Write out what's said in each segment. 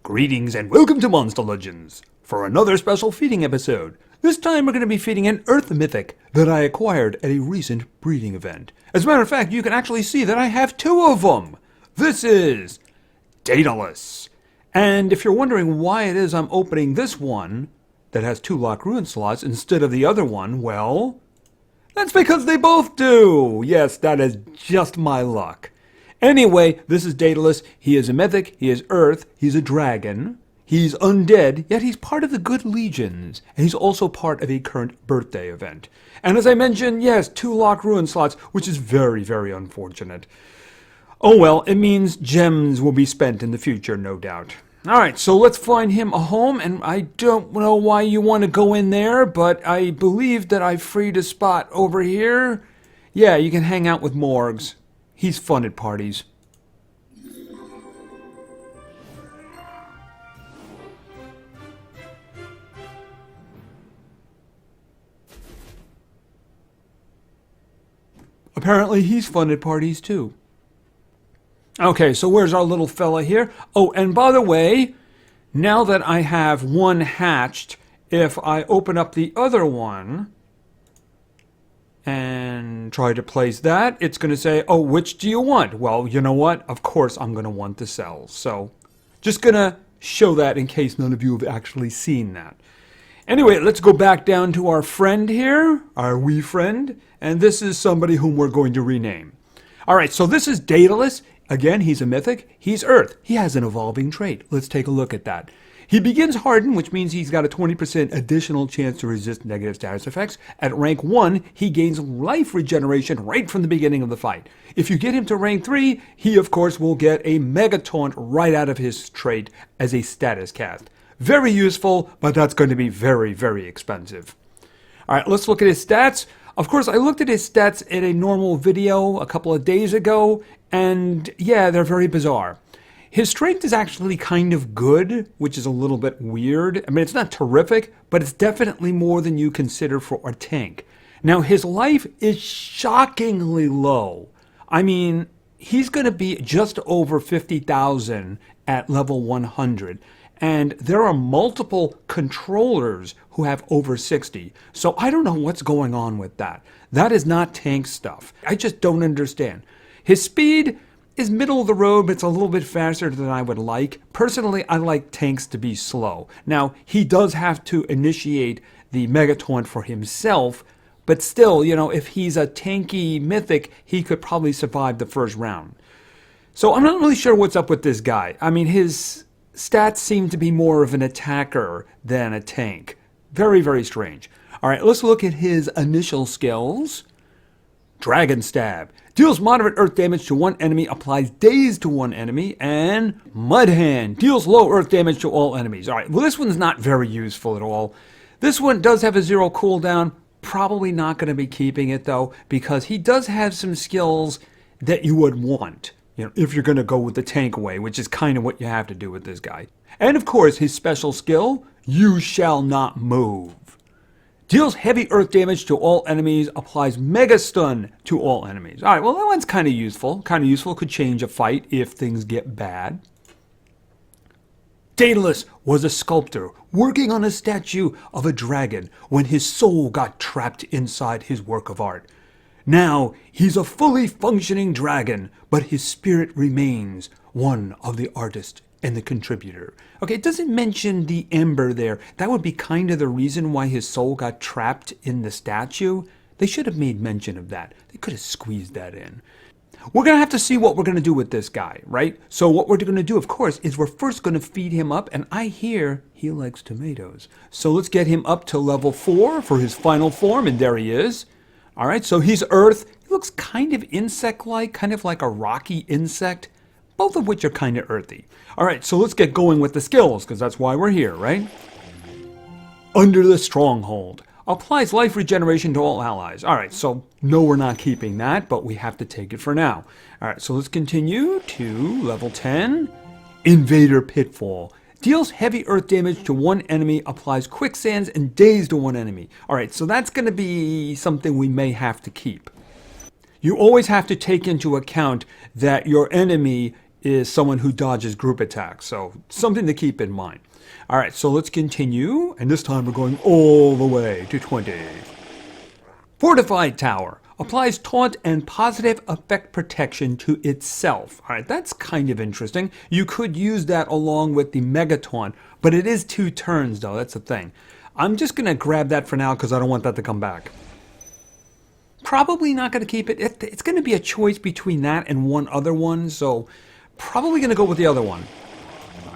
Greetings and welcome to Monster Legends for another special feeding episode. This time we're going to be feeding an Earth Mythic that I acquired at a recent breeding event. As a matter of fact, you can actually see that I have two of them. This is Daedalus. And if you're wondering why it is I'm opening this one that has 2 locked ruin slots instead of the other one, well, that's because they both do. Yes, that is just my luck. Anyway, this is Daedalus. He is a mythic, he is Earth, he's a dragon, he's undead, yet he's part of the good legions, and he's also part of a current birthday event. And as I mentioned, yes, 2 locked ruin slots, which is very, very unfortunate. Oh well, it means gems will be spent in the future, no doubt. Alright, so let's find him a home, and I don't know why you want to go in there, but I believe that I freed a spot over here. Yeah, you can hang out with Morgs. He's fun at parties. Apparently he's fun at parties too. Okay, so where's our little fella here? Oh, and by the way, now that I have one hatched, if I open up the other one and try to place that, it's going to say, oh, which do you want? Well, you know what? Of course I'm going to want to sell. So just going to show that in case none of you have actually seen that. Anyway, let's go back down to our friend here, our wee friend. And this is somebody whom we're going to rename. All right, so this is Daedalus. Again, he's a mythic. He's Earth. He has an evolving trait. Let's take a look at that. He begins hardened, which means he's got a 20% additional chance to resist negative status effects. At rank 1, he gains life regeneration right from the beginning of the fight. If you get him to rank 3, he of course will get a mega taunt right out of his trait as a status cast. Very useful, but that's going to be very, very expensive. Alright, let's look at his stats. Of course, I looked at his stats in a normal video a couple of days ago, and yeah, they're very bizarre. His strength is actually kind of good, which is a little bit weird. I mean, it's not terrific, but it's definitely more than you consider for a tank. Now, his life is shockingly low. I mean, he's going to be just over 50,000 at level 100. And there are multiple controllers who have over 60. So I don't know what's going on with that. That is not tank stuff. I just don't understand. His speed is middle of the road, but it's a little bit faster than I would like. Personally, I like tanks to be slow. Now, he does have to initiate the Mega Taunt for himself, but still, you know, if he's a tanky mythic, he could probably survive the first round. So I'm not really sure what's up with this guy. I mean, his stats seem to be more of an attacker than a tank. Very, very strange. All right, let's look at his initial skills. Dragon Stab. Deals moderate earth damage to one enemy, applies daze to one enemy, and Mud Hand. Deals low earth damage to all enemies. Alright, well this one's not very useful at all. This one does have a 0 cooldown. Probably not going to be keeping it though, because he does have some skills that you would want. You know, if you're going to go with the tank way, which is kind of what you have to do with this guy. And of course, his special skill, You Shall Not Move. Deals heavy earth damage to all enemies, applies mega stun to all enemies. Alright, well that one's kind of useful. Could change a fight if things get bad. Daedalus was a sculptor working on a statue of a dragon when his soul got trapped inside his work of art. Now he's a fully functioning dragon, but his spirit remains one of the artist and the contributor. Okay, it doesn't mention the ember there. That would be kind of the reason why his soul got trapped in the statue. They should have made mention of that. They could have squeezed that in. We're going to have to see what we're going to do with this guy, right? So what we're going to do, of course, is we're first going to feed him up, and I hear he likes tomatoes. So let's get him up to level 4 for his final form, and there he is. All right, so he's Earth. He looks kind of insect-like, kind of like a rocky insect. Both of which are kind of earthy. Alright, so let's get going with the skills, because that's why we're here, right? Under the Stronghold. Applies life regeneration to all allies. Alright, so no, we're not keeping that, but we have to take it for now. Alright, so let's continue to level 10. Invader Pitfall. Deals heavy earth damage to one enemy, applies quicksands and daze to one enemy. Alright, so that's going to be something we may have to keep. You always have to take into account that your enemy is someone who dodges group attacks. So something to keep in mind. All right, so let's continue. And this time we're going all the way to 20. Fortified Tower applies taunt and positive effect protection to itself. All right, that's kind of interesting. You could use that along with the Mega Taunt, but it is 2 turns though, that's the thing. I'm just going to grab that for now because I don't want that to come back. Probably not going to keep it. It's going to be a choice between that and one other one, so probably going to go with the other one.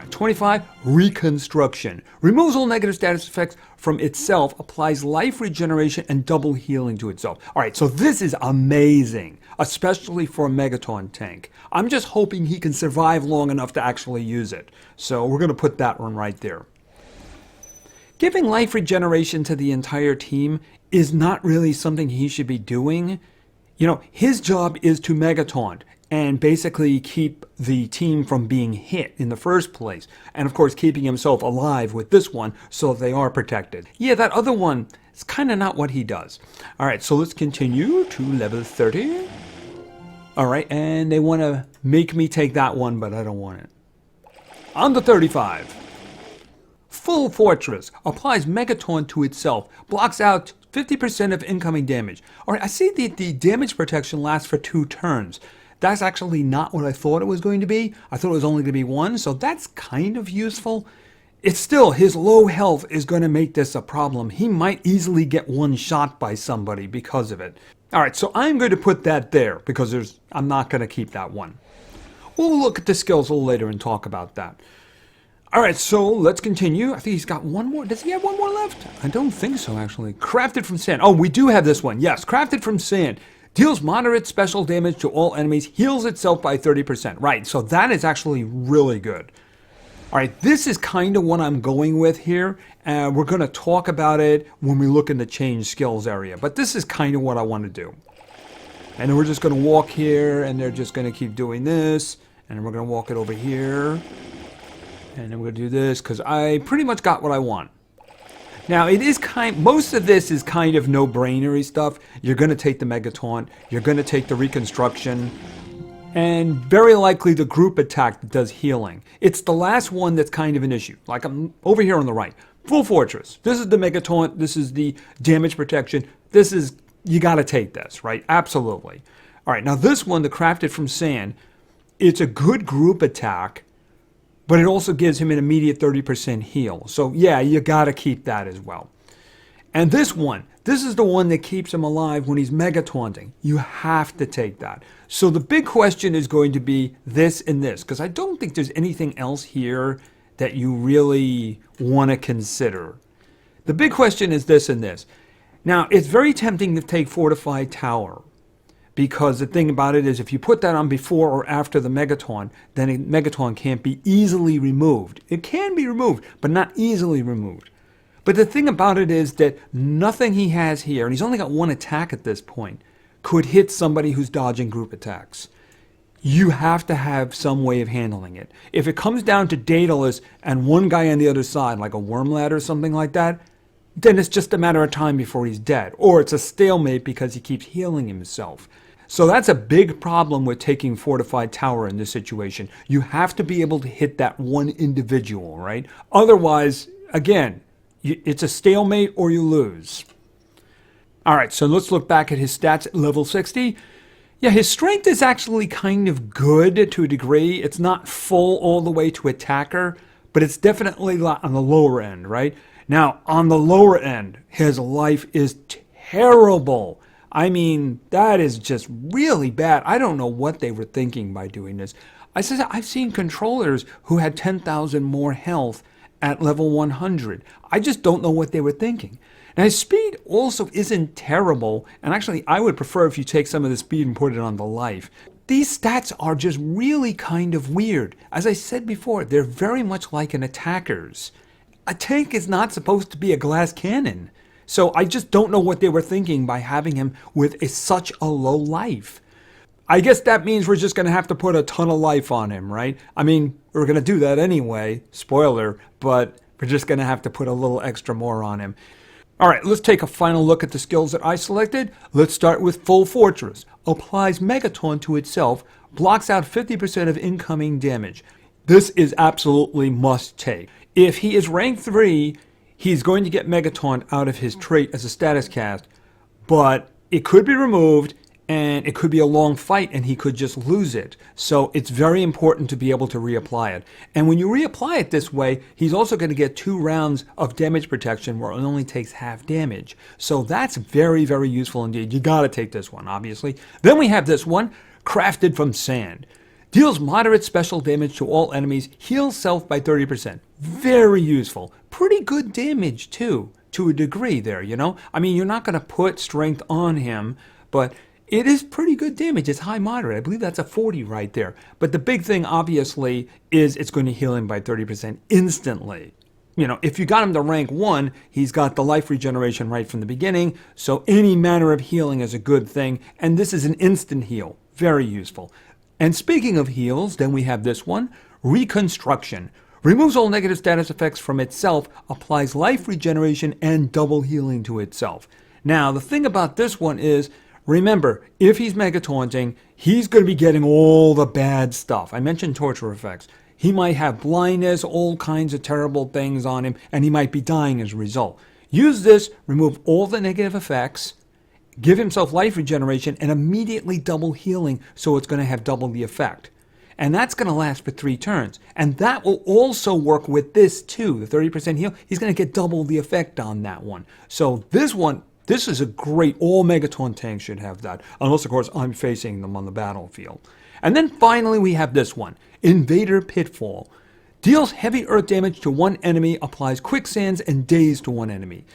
25, Reconstruction. Removes all negative status effects from itself, applies life regeneration and double healing to itself. All right, so this is amazing, especially for a Megaton tank. I'm just hoping he can survive long enough to actually use it. So we're going to put that one right there. Giving life regeneration to the entire team is not really something he should be doing. You know, his job is to Megataunt and basically keep the team from being hit in the first place. And of course, keeping himself alive with this one so they are protected. Yeah, that other one is kind of not what he does. All right, so let's continue to level 30. All right, and they want to make me take that one, but I don't want it. On to 35. Full Fortress applies Megataunt to itself, blocks out 50% of incoming damage. All right, I see the damage protection lasts for 2 turns. That's actually not what I thought it was going to be. I thought it was only going to be 1, so that's kind of useful. It's still, his low health is going to make this a problem. He might easily get one shot by somebody because of it. All right, so I'm going to put that there because I'm not going to keep that one. We'll look at the skills a little later and talk about that. All right, so let's continue. I think he's got one more. Does he have one more left? I don't think so, actually. Crafted from Sand. Oh, we do have this one. Yes, Crafted from Sand. Deals moderate special damage to all enemies, heals itself by 30%. Right, so that is actually really good. All right, this is kind of what I'm going with here. And we're going to talk about it when we look in the change skills area. But this is kind of what I want to do. And then we're just going to walk here, and they're just going to keep doing this. And then we're going to walk it over here. And then we're going to do this, because I pretty much got what I want. Now, it is most of this is kind of no-brainery stuff. You're going to take the Megataunt, you're going to take the Reconstruction, and very likely the group attack that does healing. It's the last one that's kind of an issue. Like I'm over here on the right. Full Fortress. This is the Megataunt, this is the damage protection. This is, you got to take this, right? Absolutely. All right, now this one, the Crafted from Sand, it's a good group attack, but it also gives him an immediate 30% heal. So yeah, you got to keep that as well. And this one, this is the one that keeps him alive when he's mega taunting. You have to take that. So the big question is going to be this and this, because I don't think there's anything else here that you really want to consider. The big question is this and this. Now, it's very tempting to take Fortified Tower, because the thing about it is if you put that on before or after the Megataunt, then a Megataunt can't be easily removed. It can be removed, but not easily removed. But the thing about it is that nothing he has here, and he's only got 1 attack at this point, could hit somebody who's dodging group attacks. You have to have some way of handling it. If it comes down to Daedalus and one guy on the other side, like a Wormlad or something like that, then it's just a matter of time before he's dead. Or it's a stalemate because he keeps healing himself. So that's a big problem with taking Fortified Tower in this situation. You have to be able to hit that one individual, right? Otherwise, again, it's a stalemate or you lose. All right, so let's look back at his stats at level 60. Yeah, his strength is actually kind of good to a degree. It's not full all the way to attacker, but it's definitely on the lower end, right? Now, on the lower end, his life is terrible. I mean, that is just really bad. I don't know what they were thinking by doing this. I've seen controllers who had 10,000 more health at level 100. I just don't know what they were thinking. Now, his speed also isn't terrible, and actually, I would prefer if you take some of the speed and put it on the life. These stats are just really kind of weird. As I said before, they're very much like an attacker's. A tank is not supposed to be a glass cannon. So I just don't know what they were thinking by having him with such a low life. I guess that means we're just going to have to put a ton of life on him, right? I mean, we're going to do that anyway, spoiler, but we're just going to have to put a little extra more on him. All right, let's take a final look at the skills that I selected. Let's start with Full Fortress. Applies Megataunt to itself, blocks out 50% of incoming damage. This is absolutely must take. If he is rank 3, he's going to get Mega Taunt out of his trait as a status cast, but it could be removed and it could be a long fight and he could just lose it. So it's very important to be able to reapply it. And when you reapply it this way, he's also going to get 2 rounds of damage protection where it only takes half damage. So that's very, very useful indeed. You got to take this one, obviously. Then we have this one, Crafted from Sand. Deals moderate special damage to all enemies, heals self by 30%. Very useful. Pretty good damage too, to a degree there, you know? I mean, you're not going to put strength on him, but it is pretty good damage. It's high moderate. I believe that's a 40 right there. But the big thing, obviously, is it's going to heal him by 30% instantly. You know, if you got him to rank 1, he's got the life regeneration right from the beginning, so any manner of healing is a good thing, and this is an instant heal. Very useful. And speaking of heals, then we have this one, Reconstruction. Removes all negative status effects from itself, applies life regeneration and double healing to itself. Now, the thing about this one is, remember, if he's Mega Taunting, he's going to be getting all the bad stuff. I mentioned torture effects. He might have blindness, all kinds of terrible things on him, and he might be dying as a result. Use this, remove all the negative effects, give himself life regeneration, and immediately double healing, so it's going to have double the effect. And that's going to last for 3 turns. And that will also work with this too, the 30% heal. He's going to get double the effect on that one. So this one, this is a great, all Megaton tanks should have that. Unless, of course, I'm facing them on the battlefield. And then finally we have this one, Invader Pitfall. Deals heavy earth damage to one enemy, applies quicksands and daze to one enemy.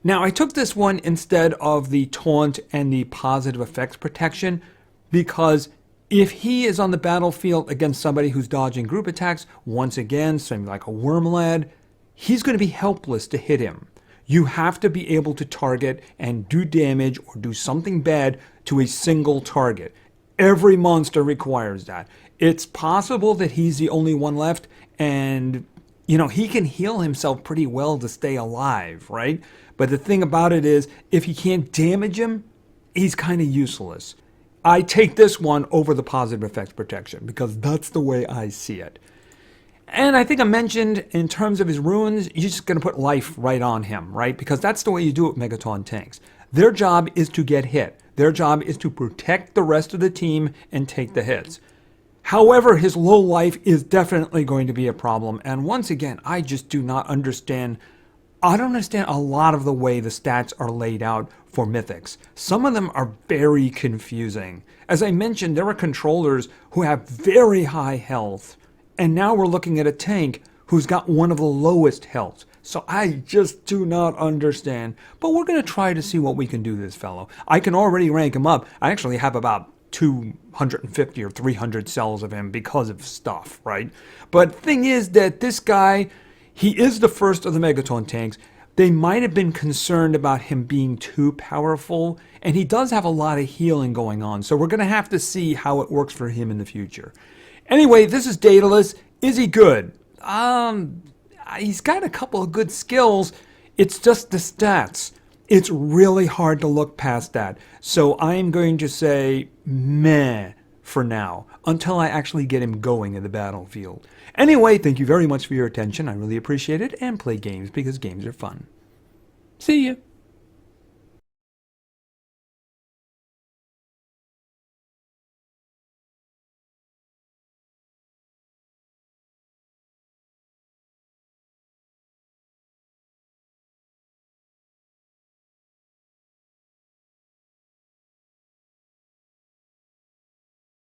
Now, I took this one instead of the taunt and the positive effects protection because if he is on the battlefield against somebody who's dodging group attacks, once again, something like a worm lad, he's going to be helpless to hit him. You have to be able to target and do damage or do something bad to a single target. Every monster requires that. It's possible that he's the only one left and, you know, he can heal himself pretty well to stay alive, right? But the thing about it is, if you can't damage him, he's kind of useless. I take this one over the positive effects protection because that's the way I see it. And I think I mentioned in terms of his runes, you're just going to put life right on him, right? Because that's the way you do it with Megaton tanks. Their job is to get hit. Their job is to protect the rest of the team and take the hits. However, his low life is definitely going to be a problem. And once again, I just do not understand. I don't understand a lot of the way the stats are laid out for Mythics. Some of them are very confusing. As I mentioned, there are controllers who have very high health. And now we're looking at a tank who's got one of the lowest health. So I just do not understand. But we're going to try to see what we can do this fellow. I can already rank him up. I actually have about 250 or 300 cells of him because of stuff, right? But the thing is that this guy, he is the first of the Megaton tanks. They might have been concerned about him being too powerful, and he does have a lot of healing going on, so we're going to have to see how it works for him in the future. Anyway, this is Daedalus. Is he good? He's got a couple of good skills. It's just the stats. It's really hard to look past that. So I'm going to say meh for now, until I actually get him going in the battlefield. Anyway, thank you very much for your attention. I really appreciate it, and play games because games are fun. See ya.